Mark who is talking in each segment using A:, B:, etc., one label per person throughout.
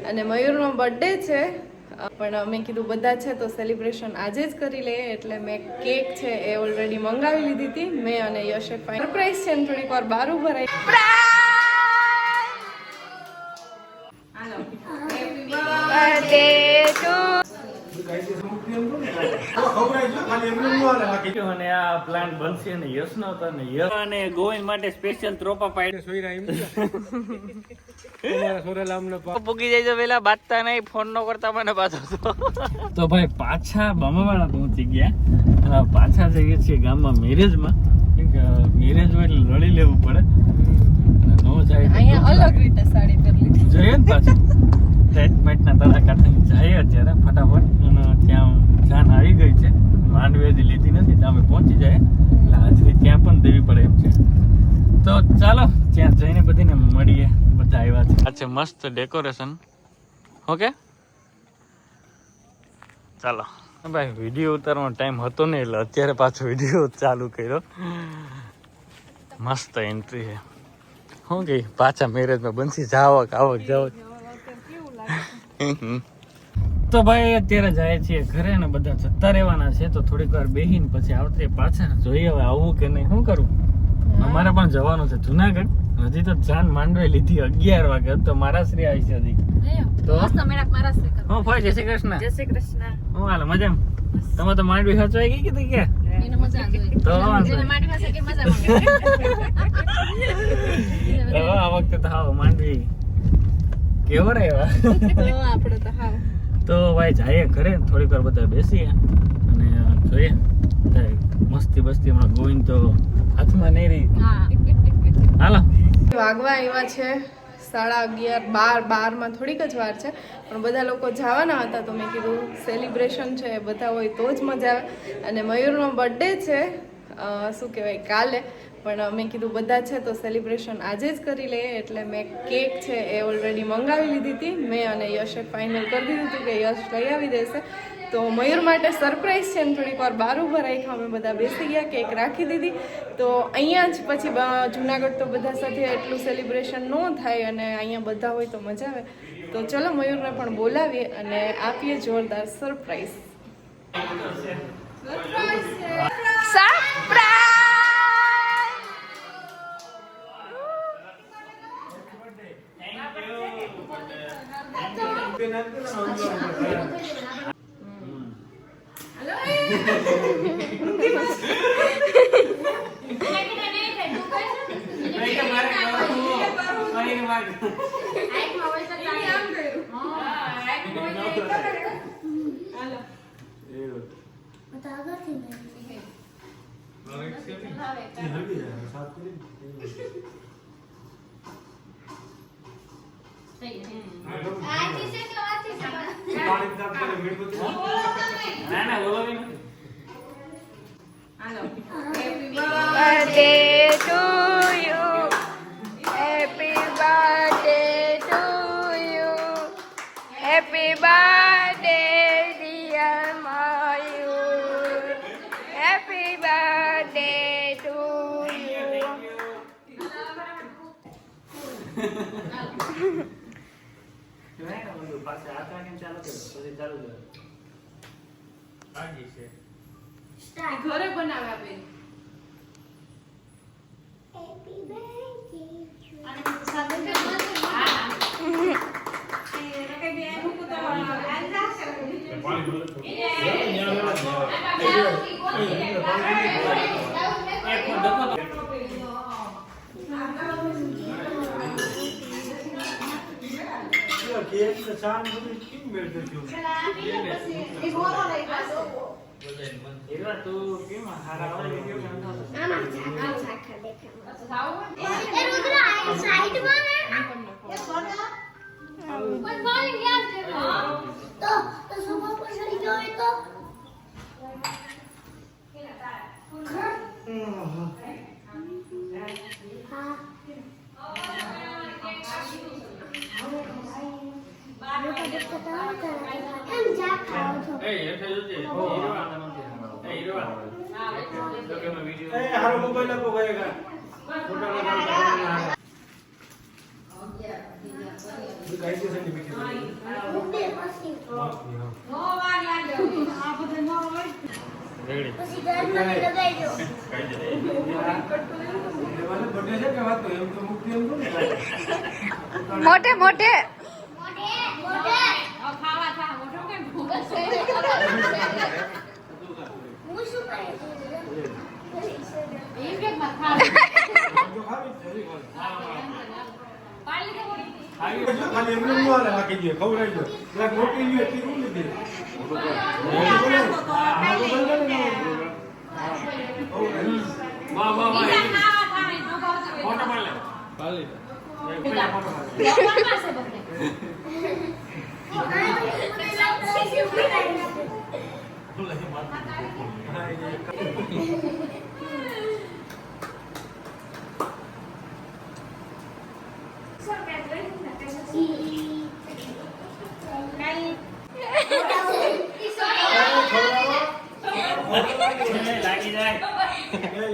A: અને મયુરનો બર્થડે છે, પણ મેં કીધું બધા છે તો સેલિબ્રેશન આજે જ કરી લઈએ, એટલે મેં કેક છે એ ઓલરેડી મંગાવી લીધી હતી મેં અને યશે. સરપ્રાઈઝ છે ને થોડીક વાર બહાર ઉભા રહી.
B: અને આ પ્લાન્ટ બનશે ને યશ નો હતો ને યશ અને ગોવિંદ માટે સ્પેશિયલ ત્રોપા પાડે પૂગી જાય તો પેલા બાતતા નહીં, ફોન નો કરતા મને બાતો તો ભાઈ પાછા બમાવાળા પહોંચી ગયા. પાછા જઈએ છીએ ગામમાં મેરેજમાં, મેરેજ હોય એટલે લડી લેવું પડે. નો જાય
A: અહીંયા અલગ રીતે સાડી પહેરી લીધી
B: જોઈએ ને પાછું ટ્રીટમેન્ટના તળાકાથી જાય અત્યારે ફટાફટ. અને ત્યાં જાન આવી ગઈ છે, માંડવી હજી લીધી નથી તો અમે પહોંચી જાય એટલે હાજરી ત્યાં પણ દેવી પડે એમ છે. તો ચાલો ત્યાં જઈને બધીને મળીએ. બધા આવ્યા છે. આ છે મસ્ત ડેકોરેશન. ઓકે ચાલો ભાઈ, વિડીયો ઉતારવાનો ટાઈમ હતો નહીં એટલે અત્યારે પાછો વિડીયો ચાલુ કર્યો. મસ્ત એન્ટ્રી છે. શું કે પાછા મેરેજમાં બનશી જાવક આવક જાવક. તો ભાઈ અત્યારે જાય છીએ ઘરે ને બધા જતા રહેવાના છે, તો થોડીક વાર બેહીને પછી આવતે પાછા જોઈએ હવે આવું કે નહીં. શું કરું, અમારે પણ જવાનું છે જુનાગઢ. હજી તો જાન માંડવે લીધી 11 વાગે, તો મારા શ્રી આવી છે હજી. તો હું ભાઈ જય શ્રી કૃષ્ણ.
A: જય શ્રી કૃષ્ણ.
B: હું હાલ મજામાં? તમે તો માંડવી હચવાઈ ગઈ કીધું કે તો આ વખતે તો હાવ માંડવી કેવો રહેવા.
A: આપણે તો હાવ
B: તો ભાઈ જઈએ ઘરે, થોડીક વાર બધા બેસીએ અને જોઈએ મસ્તી બસ્તી. હમણાં ગોવિંદ તો હાથમાં નહીં રહી. હાલો
A: વાગવા આવ્યા છે 11:30, 12 થોડીક જ વાર છે, પણ બધા લોકો જવાના હતા તો મેં કીધું સેલિબ્રેશન છે બધા હોય તો જ મજા આવે. અને મયુરનો બર્થડે છે શું કહેવાય કાલે, પણ મેં કીધું બધા છે તો સેલિબ્રેશન આજે જ કરી લઈએ, એટલે મેં કેક છે એ ઓલરેડી મંગાવી લીધી હતી મેં અને યશે. ફાઇનલ કરી દીધું હતું કે યશ લઈ આવી દેશે. તો મયુર માટે સરપ્રાઈઝ છે ને થોડીક વાર બહાર ઉભા રાખ્યા, અમે બધા બેસી ગયા, કેક રાખી દીધી. તો અહીંયા જ પછી જુનાગઢ તો બધા સાથે એટલું સેલિબ્રેશન ન થાય અને અહીંયા બધા હોય તો મજા આવે. તો ચલો મયુરને પણ બોલાવીએ અને આપીએ જોરદાર surprise. Birthday to you, happy birthday to you, happy birthday dear Mayur, happy birthday to you. ઘરે બનાવ્યા બેન. મોટે મોટે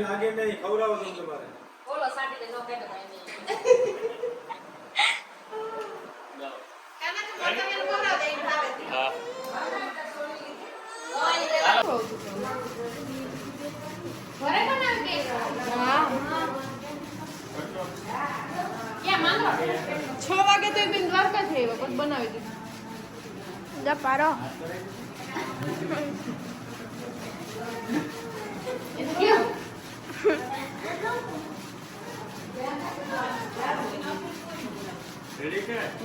C: લાગે નહીં ખવડાવો તમને મારે
A: છ વાગે તો બેન દ્વારકા થઈ પછી બનાવી દીધું પારો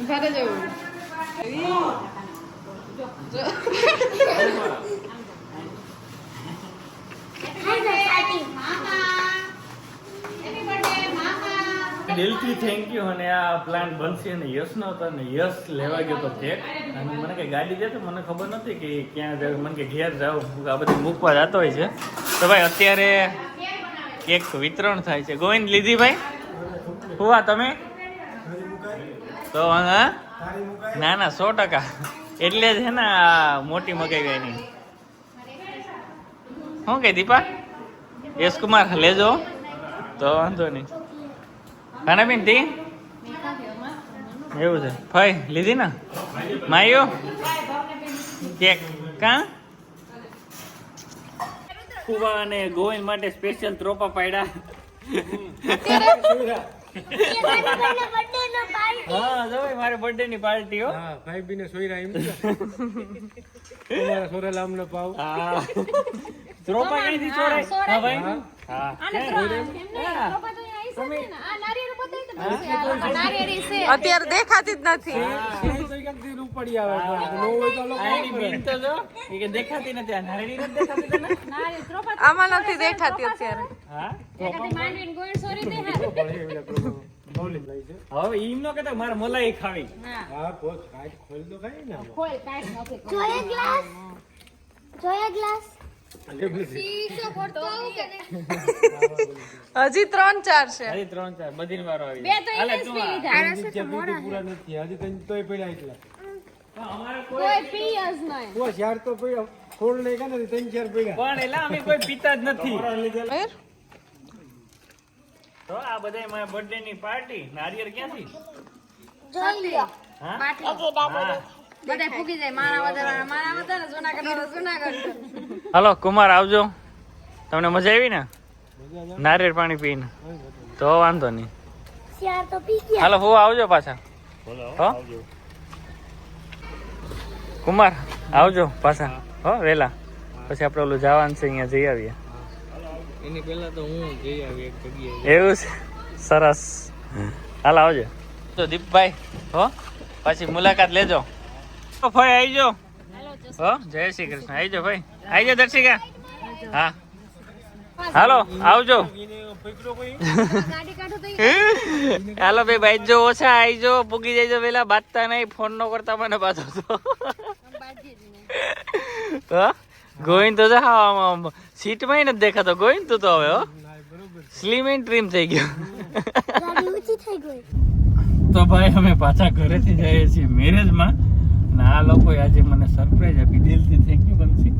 A: ઘરે જવું
B: દિલથી થેન્ક યુ. અને આ પ્લાન બનશે અને યશ નો હતો ને યશ લેવા ગયો તો કેક અને મને કે ગાડી દે તો મને ખબર નથી કે ક્યાં જાવ. મને કે ઘેર જાવ આ બધી મૂકવા જતો હોય છે. તો ભાઈ અત્યારે કેક વિતરણ થાય છે. ગોવિંદ લીધી ભાઈ હુવા તમે તો હા ના ના 100%. એટલે જ હે ને આ મોટી મગાવી એની. શું કે દીપા યશ કુમાર લેજો તો વાંધો નહીં. ખાના બેન તી એવું છે ભાઈ લીધી ને માયો કેક કા કુવા અને ગોવિંદ માટે સ્પેશિયલ ત્રોપા પાડ્યા. હા જો મારે બર્થડે ની પાર્ટી હો.
C: હા ભાઈ બીને સોયરા એમ તમારા સોરેલા અમને પાવ
B: હા ત્રોપા ક્યાંથી ચોરાય? હા ભાઈ હા
A: અત્યારે દેખાતી જ નથી.
C: પડી આવે નો હોય તો
B: આની બેન તો જો એ કે દેખાતી નથી. આ નારળી નથી દેખાતી તને?
A: આમાં નથી દેખાતી અત્યારે.
B: હા હવે ઈમ નો કહેતા મારે મલાઈ ખાવી.
C: હા કોચ કાટ ખોલ તો ખાઈ ને
A: હજી 3-4 છે.
B: હજી 3-4 બધી વારો આવી હાલે તું
C: પૂરા નથી હજી તને તોય પડ્યા એટલા
B: અમારે
C: કોઈ ચાર તો પડ્યા થોડ નહીં કે નથી 3-4 પડ્યા
B: પણ એલા અમે કોઈ પીતા જ નથી.
A: મયુર?
B: તો આ બધાય મારા બર્થડે ની પાર્ટી નારિયેળ ક્યાંથી? હા? હાલો કુમાર આવજો. તમને મજા આવી ને નારિયેળ પાણી પીને? તો વાંધો નહીં. હાલો હું આવજો પાછા. હો કુમાર આવજો પાછા હો વેલા. પછી આપણે ઓલું જવાનું છે અહીંયા જઈ આવીએ.
C: એની પહેલા તો હું જઈ આવી એક જગ્યાએ.
B: એવું છે સરસ. હાલ આવજો તો દીપભાઈ હો પછી મુલાકાત લેજો. ભાઈ આવજો હો. જય શ્રી કૃષ્ણ. આવજો ભાઈ આવજો દર્શિકા. હા હાલો આવજો. હાલો ભાઈ બાઈજો ઓછા આવજો પૂગી જઈજો પેલા બાતતા નહીં. ફોન નો કરતા મને પાછો તો ગોવિંદ તો સીટમાં નથી દેખાતો. ગોવિંદ તું તો હવે હો સ્લીમ એન્ડ ટ્રીમ થઈ ગયો. તો ભાઈ અમે પાછા ઘરેથી જઈએ છીએ મેરેજમાં. અને આ લોકોએ આજે મને સરપ્રાઈઝ આપી. દિલથી થેન્ક યુ બનશી.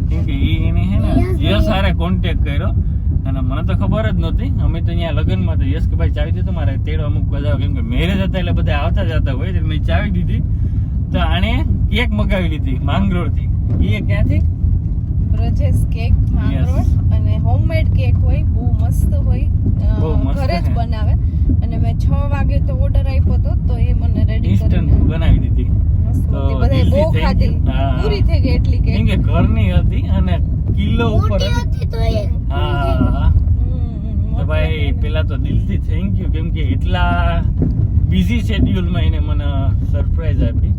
B: કેમ કે એને હે ને યશ હારે કોન્ટેક્ટ કર્યો અને અને મને તો ખબર જ નહોતી. અમે તો અહીંયા લગ્નમાં તો યશ કે ભાઈ ચાવી દે તો મારે તેડવા અમુક બધા, કેમ કે મેરેજ હતા એટલે બધા આવતા જતા હોય એટલે મેં ચાવી દીધી. તો આણે કેક મગાવી લીધી માંગરોળથી. એ ક્યાંથી?
A: બ્રજેશ કેક માંગરોળ, અને હોમમેડ કેક હોય, બહુ મસ્ત હોય,
B: બહુ મસ્ત
A: ઘરે જ
B: હે.
A: બનાવે. અને મેં 6 વાગે તો ઓર્ડર આપ્યો હતો તો એ મને રેડી
B: ઇન્સ્ટન્ટ
A: કરીને
B: બનાવી દીધી.
A: મસ્ત
B: તો
A: હતી. બધાએ બહુ
B: દિલથી thank you.
A: ખાધી,
B: હા.
A: પૂરી થઈ ગઈ એટલી કેક.
B: કેમ કે ઘરની હતી અને કિલો ઉપર હતી. હા તો ભાઈ પેલા તો દિલથી થેન્ક યુ, કેમ કે એટલા બિઝી શેડ્યુલમાં એને મને સરપ્રાઈઝ આપી.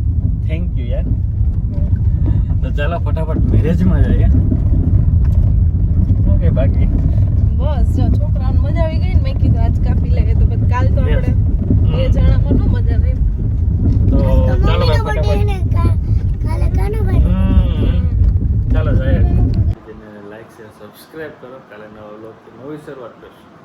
B: થેન્ક યુ યાર. તો ચાલો ફટાફટ મેરેજમાં જઈએ. ઓકે બાકી
A: બસ જો છોકરાઓને મજા આવી ગઈ ને મેં કીધું આજ કાપી લઈએ તો પછી કાલ તો
B: Yes.
A: આપણે બે જણામાં ન મજા આવે એમ.
B: તો ચાલો ભાઈ ફટાફટ. ચાલો જાય. લાઈક શેર સબસ્ક્રાઇબ કરો. કાલે નવા વ્લોગથી નવી શરૂઆત કરશું.